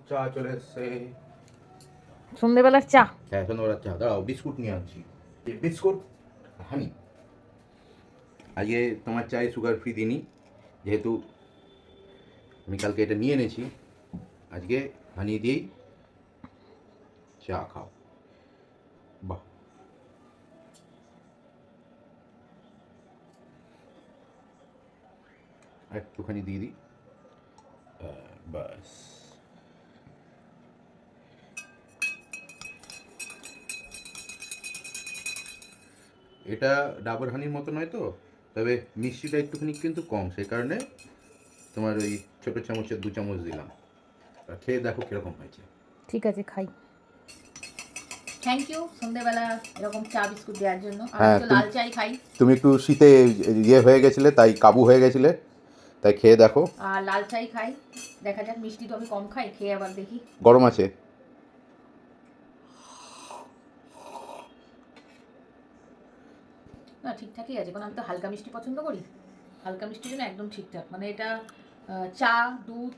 চা চলে এসছে। সন্ধ্যেবেলার চা? হ্যাঁ, সন্ধ্যাবেলার চা। দাঁড়াও, বিস্কুট নিয়ে আনছি। বিস্কুট হানি। আজকে তোমার চায়ে সুগার ফ্রি দিইনি, যেহেতু আমি কালকে এটা নিয়ে এনেছি। আজকে হানি দিয়েই চা খাও। বাহ, একটুখানি দিয়ে দিই, বাস। এটা ডাবর হানির মতো নয় তো, তবে মিষ্টিটা একটুখানি কিন্তু কম, সেই কারণে তোমার ওই ছোটো চামচের 2 চামচ দিলাম। খেয়ে দেখো কীরকম হয়েছে। ঠিক আছে, খাই। থ্যাংক ইউ সন্ধ্যেবেলা এরকম চা বিস্কুট দেওয়ার জন্য। আমি হ্যাঁ, তো লাল চাই খাই, তুমি একটু শীতে ইয়ে হয়ে গেছিলে, তাই কাবু হয়ে গেছিলে, তাই খেয়ে দেখো। আর লাল চাই খাই। দেখা যাক, মিষ্টি তো আমি কম খাই, খেয়ে আবার দেখি। গরম আছে? না, ঠিকঠাকই আছে, কারণ আমি তো হালকা মিষ্টি পছন্দ করি। হালকা মিষ্টির জন্য একদম ঠিকঠাক, মানে এটা চা, দুধ,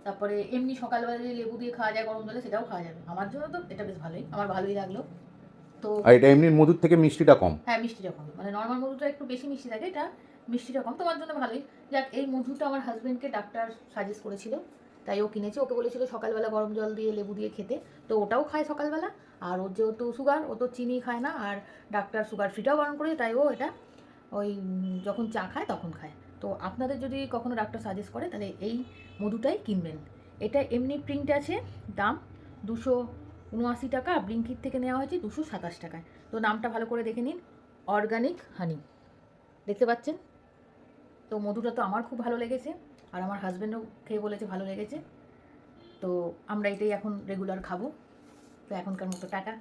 তারপরে এমনি সকালবেলা যে লেবু দিয়ে খাওয়া যায় গরম জলে, সেটাও খাওয়া যাবে। আমার জন্য তো এটা বেশ ভালোই, আমার ভালোই লাগলো। তো আর এটা এমনি মধুর থেকে মিষ্টিটা কম। হ্যাঁ, মিষ্টিটা কম, মানে নর্মাল মধুটা একটু বেশি মিষ্টি থাকে, এটা মিষ্টিটা কম, তোমার জন্য ভালোই। যাক, এই মধুটা আমার হাজব্যান্ডকে ডাক্তার সাজেস্ট করেছিল, তাই ও কিনেছে। ওকে বলেছিল সকালবেলা গরম জল দিয়ে লেবু দিয়ে খেতে, তো ওটাও খায় সকালবেলা। আর ওর যেহেতু সুগার, ও তো চিনি খায় না, আর ডাক্তার সুগার ফ্রিটাও বারণ করে, তাই ও এটা ওই যখন চা খায় তখন খায়। তো আপনাদের যদি কখনো ডাক্তার সাজেস্ট করে, তাহলে এই মধুটাই কিনবেন। এটা এমনি প্রিন্ট আছে, দাম 279 টাকা, ব্লিঙ্কিট থেকে নেওয়া হয়েছে 227 টাকায়। তো নামটা ভালো করে দেখে নিন, অর্গানিক হানি, দেখতে পাচ্ছেন। তো মধুটা তো আমার খুব ভালো লেগেছে, আর আমার হাজব্যান্ডও খেয়ে বলেছে ভালো লেগেছে। তো আমরা এটাই এখন রেগুলার খাবো। তো এখনকার মতো টাটা।